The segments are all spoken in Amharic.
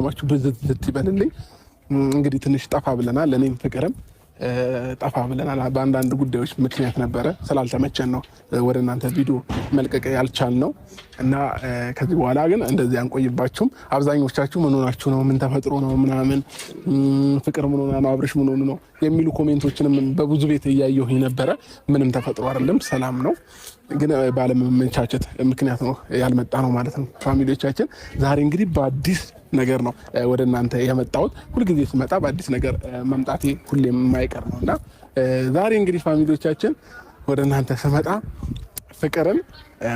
ስማችሁ ብዝት ይበልልኝ። እንግዲህ ትንሽ ጠፋ ብለናል። እኔም ፍቅርም ጠፋ ብለናል። በአንዳንድ ጉዳዮች ምክንያት ነበረ ስላልተመቸን ነው ወደ እናንተ ቪዲዮ መልቀቅ ያልቻልነው እና ከዚህ በኋላ ግን እንደዚህ አንቆይባችሁም። አብዛኞቻችሁ ምን ሆናችሁ ነው፣ ምን ተፈጥሮ ነው ምናምን፣ ፍቅር ምን ሆና ነው፣ አብርሽ ምን ሆኑ ነው የሚሉ ኮሜንቶችንም በብዙ ቤት እያየሁኝ ነበረ። ምንም ተፈጥሮ አይደለም፣ ሰላም ነው። ግን ባለመመቻቸት ምክንያት ነው ያልመጣ ነው ማለት ነው ፋሚሊዎቻችን። ዛሬ እንግዲህ በአዲስ ነገር ነው ወደ እናንተ የመጣሁት። ሁልጊዜ ስመጣ በአዲስ ነገር መምጣቴ ሁሌም የማይቀር ነው እና ዛሬ እንግዲህ ፋሚሊዎቻችን ወደ እናንተ ስመጣ ፍቅርን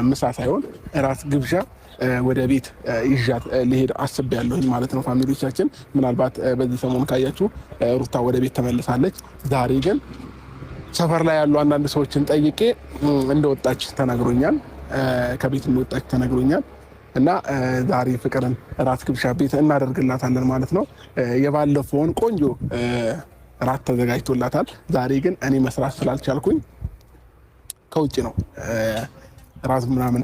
ምሳ ሳይሆን እራት ግብዣ ወደ ቤት ይዣት ልሄድ አስቤያለሁኝ ማለት ነው ፋሚሊዎቻችን። ምናልባት በዚህ ሰሞን ካያችሁ ሩታ ወደ ቤት ተመልሳለች። ዛሬ ግን ሰፈር ላይ ያሉ አንዳንድ ሰዎችን ጠይቄ እንደወጣች ተነግሮኛል፣ ከቤት እንደወጣች ተነግሮኛል እና ዛሬ ፍቅርን እራት ግብዣ ቤት እናደርግላታለን ማለት ነው። የባለፈውን ቆንጆ እራት ተዘጋጅቶላታል። ዛሬ ግን እኔ መስራት ስላልቻልኩኝ ከውጭ ነው እራት ምናምን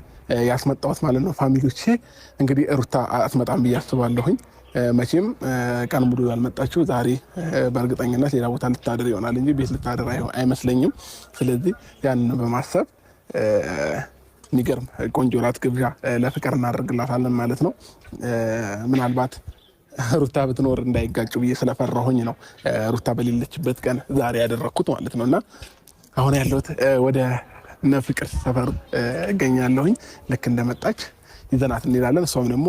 ያስመጣሁት ማለት ነው ፋሚሊዎቼ። እንግዲህ ሩታ አትመጣም ብዬ አስባለሁኝ። መቼም ቀን ሙሉ ያልመጣችው ዛሬ በእርግጠኝነት ሌላ ቦታ ልታደር ይሆናል እንጂ ቤት ልታደር አይመስለኝም። ስለዚህ ያንን በማሰብ የሚገርም ቆንጆ እራት ግብዣ ለፍቅር እናደርግላታለን ማለት ነው። ምናልባት ሩታ ብትኖር እንዳይጋጩ ብዬ ስለፈራሁኝ ነው ሩታ በሌለችበት ቀን ዛሬ ያደረግኩት ማለት ነው። እና አሁን ያለሁት ወደ እነ ፍቅር ሰፈር እገኛለሁኝ። ልክ እንደመጣች ይዘናት እንሄዳለን። እሷም ደግሞ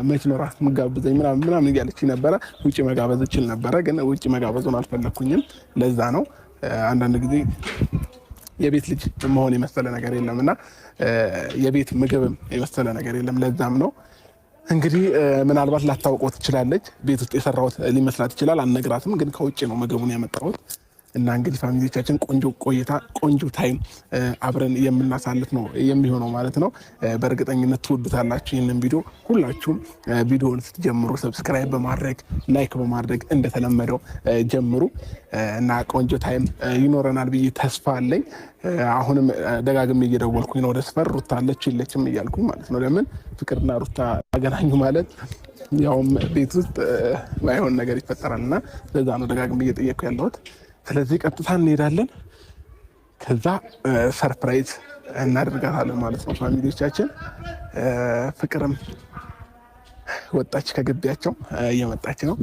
መች ነው እራት የምጋብዘኝ ምናምን እያለች ነበረ። ውጭ መጋበዝ እችል ነበረ፣ ግን ውጭ መጋበዙን አልፈለግኩኝም። ለዛ ነው አንዳንድ ጊዜ የቤት ልጅ መሆን የመሰለ ነገር የለም እና የቤት ምግብም የመሰለ ነገር የለም። ለዛም ነው እንግዲህ ምናልባት ላታውቀው ትችላለች። ቤት ውስጥ የሰራሁት ሊመስላት ይችላል። አልነግራትም፣ ግን ከውጭ ነው ምግቡን ያመጣሁት እና እንግዲህ ፋሚሊዎቻችን ቆንጆ ቆይታ ቆንጆ ታይም አብረን የምናሳልፍ ነው የሚሆነው ማለት ነው። በእርግጠኝነት ትወዱታላችሁ ይህንን ቪዲዮ። ሁላችሁም ቪዲዮውን ስትጀምሩ ሰብስክራይብ በማድረግ ላይክ በማድረግ እንደተለመደው ጀምሩ እና ቆንጆ ታይም ይኖረናል ብዬ ተስፋ አለኝ። አሁንም ደጋግሜ እየደወልኩኝ ነው ወደ ሰፈር ሩታ አለች የለችም እያልኩኝ ማለት ነው። ለምን ፍቅርና ሩታ አገናኙ ማለት ያውም ቤት ውስጥ ማይሆን ነገር ይፈጠራል እና ለዛ ነው ደጋግሜ እየጠየቅኩ ያለሁት። ስለዚህ ቀጥታ እንሄዳለን፣ ከዛ ሰርፕራይዝ እናደርጋታለን ማለት ነው ፋሚሊዎቻችን። ፍቅርም ወጣች ከግቢያቸው እየመጣች ነው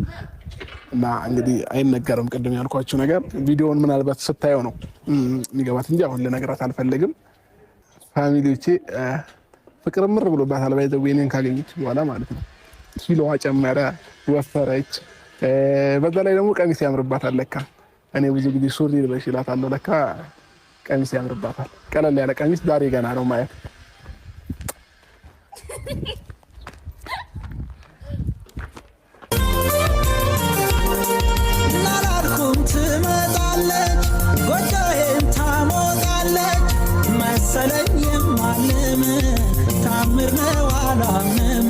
እና እንግዲህ አይነገርም። ቅድም ያልኳችሁ ነገር ቪዲዮውን ምናልባት ስታየው ነው የሚገባት እንጂ አሁን ልነግራት አልፈለግም ፋሚሊዎቼ። ፍቅር ምር ብሎባታል ባይዘው እኔን ካገኘች በኋላ ማለት ነው። ኪሎዋ ጨመረ፣ ወፈረች። በዛ ላይ ደግሞ ቀሚስ ያምርባታል ለካ። እኔ ብዙ ጊዜ ሱሪ ልበሽ እላታለሁ፣ ለካ ቀሚስ ያምርባታል። ቀለል ያለ ቀሚስ ዛሬ ገና ነው ማየት። ናላልኩም ትመጣለች፣ ጎጆዬን ታሞቃለች መሰለኝ የማልም ታምር ነው አላምንም።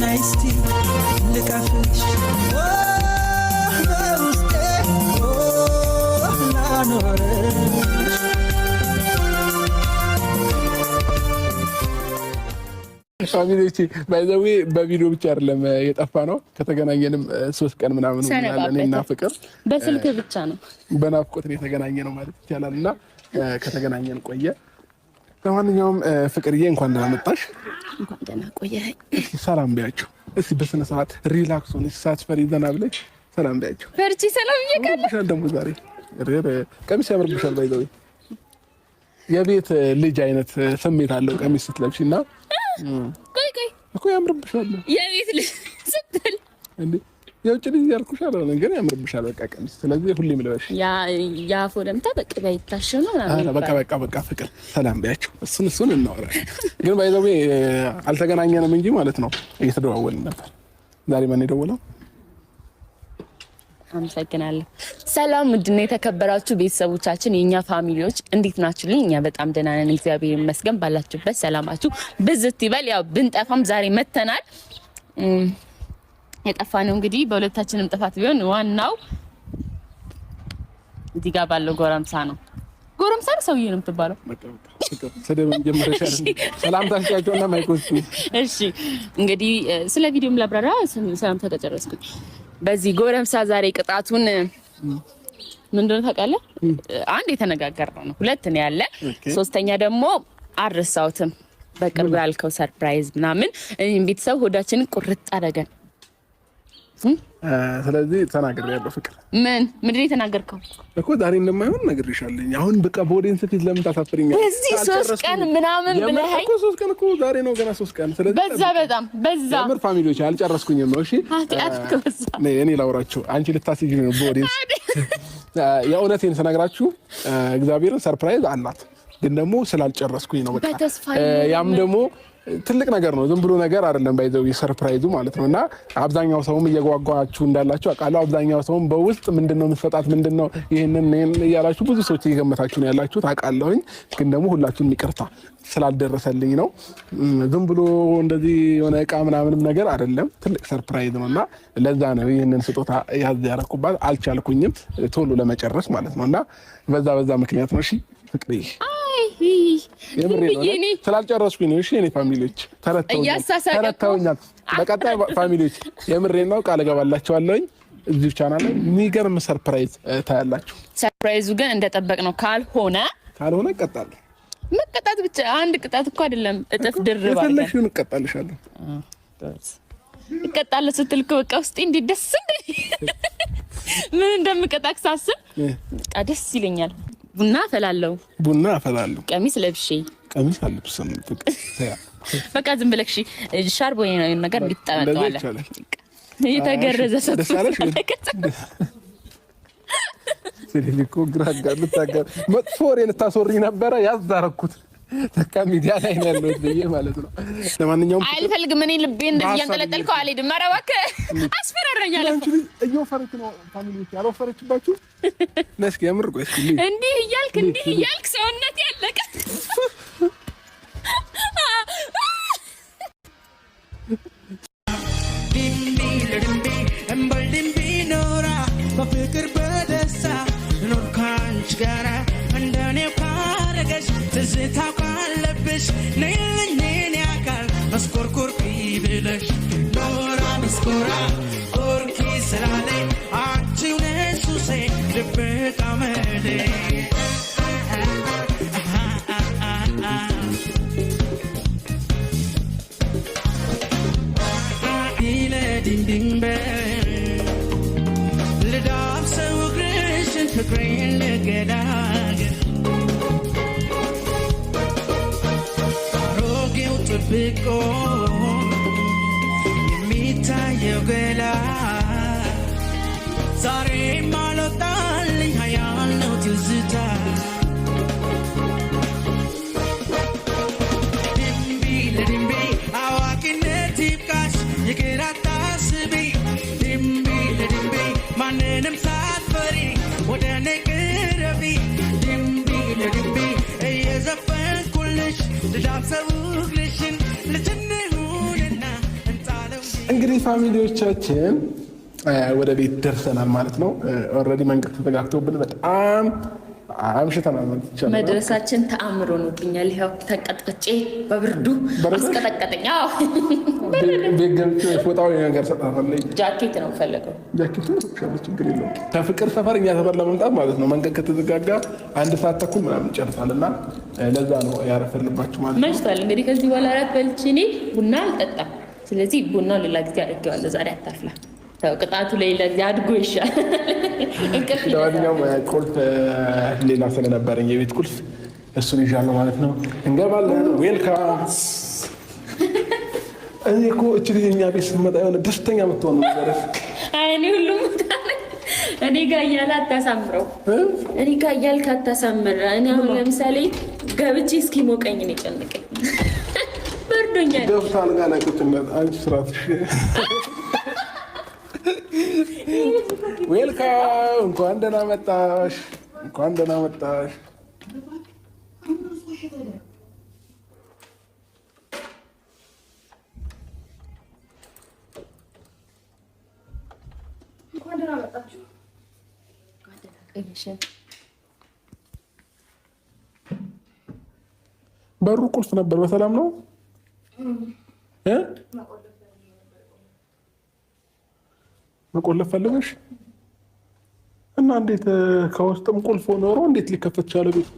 ናይስቲ ልቀፍሽ በውስጤ ላኖርሽ። ፋሚሊዎቼ ባይዘዌ በቪዲዮ ብቻ አይደለም የጠፋ ነው። ከተገናኘንም 3 ቀን ምናምን እኔና ፍቅር በስልክ ብቻ ነው በናፍቆት የተገናኘ ነው ማለት ይቻላል እና ከተገናኘን ቆየ። ለማንኛውም ፍቅርዬ እንኳን ደህና መጣሽ። እንኳን ደህና ቆየህ። እስኪ ሰላም ቢያችሁ እስኪ በስነ ስርዓት ሪላክስ ሆነሽ ሳትፈሪ ዘና ብለሽ ሰላም ቢያችሁ። ፈርቺ ሰላም እየቀረ ደግሞ ዛሬ ቀሚስ ያምርብሻል። ባይዘው የቤት ልጅ አይነት ስሜት አለው ቀሚስ ስትለብሺ እና ቆይ እኮ ያምርብሻል። የቤት ልጅ ስትል እንዴ የውጭ ልጅ ያልኩሽ አይደለም ግን ያምርብሻል በቃ ቀሚስ። ስለዚህ ሁሌም ልበሽ። ያፎ ደምታ በቃ ባይታሸው ነው በቃ ፍቅር ሰላም ቢያችሁ። እሱን እናወራለን። ግን ባይዘው አልተገናኘንም እንጂ ማለት ነው እየተደዋወልን ነበር። ዛሬ ማን የደወለው? አመሰግናለሁ። ሰላም ውድና የተከበራችሁ ቤተሰቦቻችን፣ የኛ ፋሚሊዎች እንዴት ናችሁልኝ? እኛ በጣም ደህና ነን እግዚአብሔር ይመስገን። ባላችሁበት ሰላማችሁ ብዝት ይበል። ያው ብንጠፋም ዛሬ መተናል። የጠፋነው እንግዲህ በሁለታችንም ጥፋት ቢሆን ዋናው እዚህ ጋር ባለው ጎረምሳ ነው። ጎረምሳ ነው ሰውዬ ነው የምትባለው። ሰደም ጀመረሽ አይደል? ሰላም ታስያቸውና ማይኮስ። እሺ እንግዲህ ስለ ቪዲዮም ላብራራ። ሰላም ተጨረስኩኝ። በዚህ ጎረምሳ ዛሬ ቅጣቱን ምንድነው ታውቃለህ? አንድ የተነጋገርነው ነው፣ ሁለት ነው ያለ፣ ሶስተኛ ደግሞ አልረሳሁትም። በቅርቡ ያልከው ሰርፕራይዝ ምናምን ቤተሰብ ሆዳችንን ቁርጥ አደረገን። ስለዚህ ተናግሬያለሁ። ፍቅር ምንድን ነው የተናገርከው እኮ? ዛሬ እንደማይሆን ነግሬሻለሁ። አሁን በቃ በኦዲየንስ ፊት ለምን ታሳፍሪኛለሽ? እዚህ 3 ቀን ምናምን ብለኸኝ እኮ 3 ቀን እኮ ዛሬ ነው ገና 3 ቀን። ስለዚህ በጣም በዛ ምር ፋሚሊዎች አልጨረስኩኝም ነው። እሺ እኔ ላውራችሁ፣ አንቺ ልታስይኝ ነው በኦዲየንስ። የእውነቴን ስነግራችሁ እግዚአብሔርን ሰርፕራይዝ አላት፣ ግን ደግሞ ስላልጨረስኩኝ ነው። በቃ ያም ደግሞ ትልቅ ነገር ነው። ዝም ብሎ ነገር አይደለም። ባይዘው ሰርፕራይዙ ማለት ነውና አብዛኛው ሰውም እየጓጓችሁ እንዳላችሁ አውቃለሁ። አብዛኛው ሰውም በውስጥ ምንድነው የምትሰጣት ምንድነው ይሄንን እያላችሁ ብዙ ሰዎች እየገመታችሁ ነው ያላችሁት አውቃለሁኝ። ግን ደግሞ ሁላችሁም ይቅርታ ስላልደረሰልኝ ነው። ዝም ብሎ እንደዚህ የሆነ እቃ ምናምንም ነገር አይደለም። ትልቅ ሰርፕራይዝ ነውና ለዛ ነው ይሄንን ስጦታ ያዝ ያረኩባት። አልቻልኩኝም ቶሎ ለመጨረስ ማለት ነውና በዛ ምክንያት ነው። እሺ ፍቅሬ ስላልጨረስኩኝ ነው። እሺ የኔ ፋሚሊዎች ተረተውኛል። በቀጣይ ፋሚሊዎች የምሬን ነው ቃል እገባላችኋለሁ። እዚህ ቻናል ላይ የሚገርም ሰርፕራይዝ ታያላችሁ። ሰርፕራይዙ ግን እንደጠበቅነው ካልሆነ እቀጣለሁ። መቀጣት ብቻ አንድ ቅጣት እኮ አይደለም፣ እጥፍ ድርብ አለ። የፈለግሽውን እቀጣልሻለሁ። እቀጣለሁ ስትል እኮ በቃ ውስጤ እንዴት ደስ ምን እንደምቀጣክ ሳስብ በቃ ደስ ይለኛል። ቡና አፈላለሁ። ቀሚስ ለብሼ ቀሚስ አልብስም። በቃ ዝም ብለሽ ሻርቦ ነው ነገር እንድትጣጣዋለህ። የተገረዘ ሰጥተሽ ስለሊኮ ግራጋር ልታገር መጥፎ ወሬን ታስወሪ ነበረ ያዛረኩት ተካ ሚዲያ ላይ ነው ያለው ብዬ ማለት ነው። ለማንኛውም አልፈልግም። እኔ ልቤን እንደዚህ ያንጠለጠልከው አልሄድም። ኧረ እባክህ አስፈራራኛለህ። አንቺ እየወፈረች ነው ፋሚሊዎች ያልወፈረችባችሁ ነስኪ የምር ቆይ እስኪ እንዲህ እያልክ ሰውነት ያለቀ ድምቢ እምበልድምቢ ኖራ በፍቅር በደስታ ኖር ካንቺ ጋራ እንደኔው ካረገሽ ትዝታ ካለብሽ ነይልኝ እኔ አካል መስኮርኮር ብለሽ ኖራ መስኮራ ኦርኪ ስላለኝ አንቺው ነሽ ሱሴ ድብቅ አመሌ ልዳብሰው እግርሽን ፍቅሬን ልገዳገር ሮጌው ጥብቆ የሚታየው ገላ ዛሬም አልወጣልኝ ሀያል ነው ትዝታ ድንቢ ለድንቢ አዋቂነት ይብቃሽ ይቅር አታስቢ ድንቢ ለድንቢ ማንንም ሳትፈሪ ወደ እኔ ቅረቢ ድንቢ ለድንቢ እየዘፈንኩልሽ ልዳብሰው እግርሽን ልጅንሁንና እንጣለው። እንግዲህ ፋሚሊዎቻችን ወደ ቤት ደርሰናል ማለት ነው። ኦልሬዲ መንገድ ተዘጋግቶብን በጣም አምሽተናል ማለት ይቻላል። መድረሳችን ተአምሮ ነውብኛል። ይኸው ተቀጥቅጬ በብርዱ አስቀጠቀጠኝ። አዎ ቤት ገብቼ ፎጣው ነገር ሰጣፈልኝ። ጃኬት ነው ፈለገው። ጃኬት ነው ችግር የለውም። ከፍቅር ሰፈር እኛ ሰፈር ለመምጣት ማለት ነው መንገድ ከተዘጋጋ 1 ሰዓት ተኩል ምናምን ይጨርሳልና ለዛ ነው ያረፈልባችሁ ማለት ነው። መሽቷል። እንግዲህ ከዚህ በኋላ እራት በልቼ እኔ ቡና አልጠጣም። ስለዚህ ቡናው ሌላ ጊዜ አድርጌዋለሁ። ዛሬ አታፍላ። ተው ቅጣቱ ሌላ ጊዜ አድጎ ይሻላል። ለማንኛውም ቁልፍ ሌላ ስለነበረኝ የቤት ቁልፍ እሱን ይዣለሁ ማለት ነው። እንገባለን። ዌልካም። እኔ እኮ እቺ ልጅ እኛ ቤት ስትመጣ የሆነ ደስተኛ የምትሆን ነገር እኔ ሁሉም እኔ ጋር እያለ አታሳምረው። እኔ ጋር እያልክ አታሳምር። እኔ አሁን ለምሳሌ ገብቼ እስኪሞቀኝ ነው የጨነቀኝ። በርዶኛል። ገብታ አልጋ ላይ ቁጭ ብለን አንቺ ስራትሽ ዌልካም። እንኳን ደህና መጣሽ። በሩ ቁልፍ ነበር። በሰላም ነው መቆለፍ ፈልገሽ እና እንዴት ከውስጥም ቁልፍ ኖሮ እንዴት ሊከፈት ቻለ ቤቱ?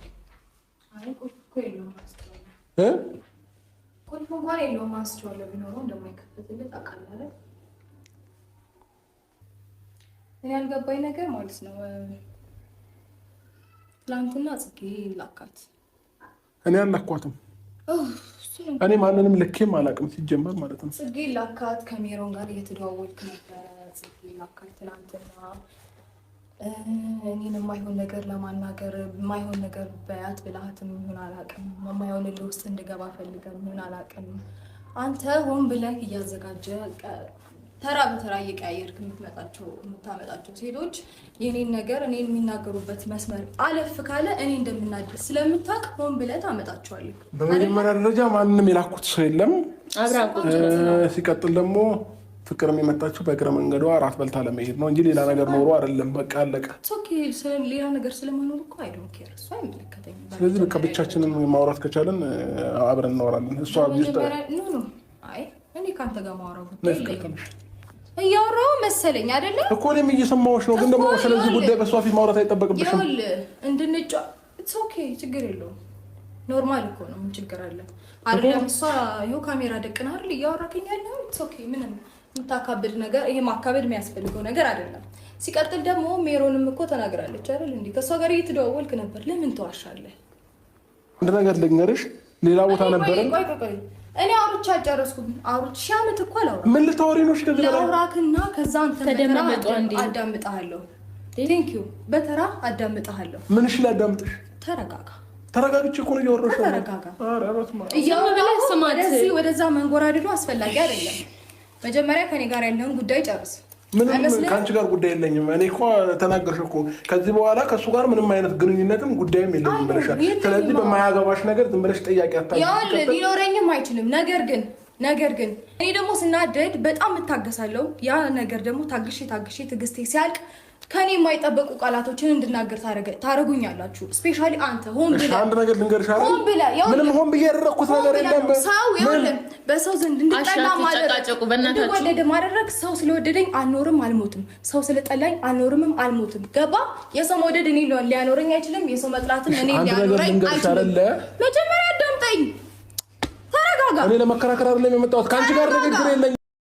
ቁልፍ እንኳን የለውም። አስቸዋለሁ ቢኖረው እንደማይከፈትለት አውቃለሁ። እኔ ያልገባኝ ነገር ማለት ነው ትናንትና ጽጌ ላካት። እኔ አላኳትም። እኔ ማንንም ልኬም አላውቅም ሲጀመር ማለት ነው። ጽጌ ላካት ከሜሮን ጋር እየተደዋወልክ ነበረ። ጽጌ ላካት ትናንትና እኔን የማይሆን ነገር ለማናገር የማይሆን ነገር በያት ብልሃትም ይሁን አላውቅም፣ የማይሆን ውስጥ እንድገባ ፈልገም ይሁን አላውቅም። አንተ ሆን ብለህ እያዘጋጀ ተራ በተራ እየቀያየርክ የምታመጣቸው ሴቶች የኔን ነገር እኔን የሚናገሩበት መስመር አለፍ ካለ እኔ እንደምናደድ ስለምታውቅ ሆን ብለህ ታመጣቸዋለህ። በመጀመሪያ ደረጃ ማንንም የላኩት ሰው የለም። ሲቀጥል ደግሞ ፍቅርም የመጣችው በእግረ መንገዷ እራት በልታ ለመሄድ ነው እንጂ ሌላ ነገር ኖሮ አይደለም። በቃ አለቀ። ሌላ ነገር ስለመኖር እኮ አይ ዶንት ኬር፣ እሱ አይመለከተኝም። ስለዚህ በቃ ብቻችንን ማውራት ከቻለን አብረን እናወራለን። እሷ አይ እኔ ካንተ ጋር ማውራው እያወራሁ መሰለኝ አይደለ እኮ እኔም እየሰማሁሽ ነው። ግን ደግሞ ስለዚህ ጉዳይ በሷ ፊት ማውራት አይጠበቅብሽም። እንድንጫ ኢትስ ኦኬ፣ ችግር የለውም። ኖርማል እኮ ነው። ምን ችግር አለ? አይደለም እሷ ይኸው ካሜራ ደቅና አይደል እያወራከኝ ያለው። ኢትስ ኦኬ። ምንም የምታካብድ ነገር ይሄ ማካበድ የሚያስፈልገው ነገር አይደለም። ሲቀጥል ደግሞ ሜሮንም እኮ ተናግራለች አይደል እንዴ? ከሷ ጋር እየተደዋወልክ ነበር። ለምን ተዋሻለህ? አንድ ነገር ልንገርሽ፣ ሌላ ቦታ ነበር። ቆይ እኔ አውርቻ አልጨረስኩም። አውርቻ ሻምት እኮ አላወራ። ምን ልታወሪ ነው? ከዚህ በላይ ላውራክና ከዛ አንተ ተደማመጡ እንዴ? አዳምጣለሁ። ቴንክ ዩ። በተራ አዳምጣለሁ። ምን እሺ፣ ላዳምጥሽ። ተረጋጋ። ተረጋግቼ እኮ ነው እያወራሽ። ተረጋጋ። ኧረ በስመ አብ። እያወራህ ስማት። ወደዛ መንጎራደዱ አስፈላጊ አይደለም። መጀመሪያ ከኔ ጋር ያለውን ጉዳይ ጨርስ። ምንም ከአንቺ ጋር ጉዳይ የለኝም። እኔ እኮ ተናገርሽ እኮ ከዚህ በኋላ ከእሱ ጋር ምንም አይነት ግንኙነትም ጉዳይም የለኝም ብለሻል። ስለዚህ በማያገባሽ ነገር ዝም ብለሽ ጥያቄ አታውቂ። ሊኖረኝም አይችልም። ነገር ግን እኔ ደግሞ ስናደድ በጣም እታገሳለሁ። ያ ነገር ደግሞ ታግሼ ትዕግስቴ ሲያልቅ ከኔ የማይጠበቁ ቃላቶችን እንድናገር ታረጉኛላችሁ። ስፔሻሊ አንተ ሆን ብለህ አንድ ነገር ልንገርሽ አይደል? ምንም ሆን ብዬ ያደረኩት ነገር የለም። ሰው ይኸውልህ በሰው ዘንድ እንድጠላ እንድወደድ ማድረግ ሰው ስለወደደኝ አልኖርም አልሞትም፣ ሰው ስለጠላኝ አልኖርምም አልሞትም። ገባ? የሰው መውደድ እኔ ሊያኖረኝ አይችልም፣ የሰው መጥላትም እኔ ሊያኖረኝ አይችልም። መጀመሪያ አዳምጠኝ፣ ተረጋጋ። እኔ ለመከራከር አይደለም የመጣሁት፣ ከአንቺ ጋር ንግግር የለኝም።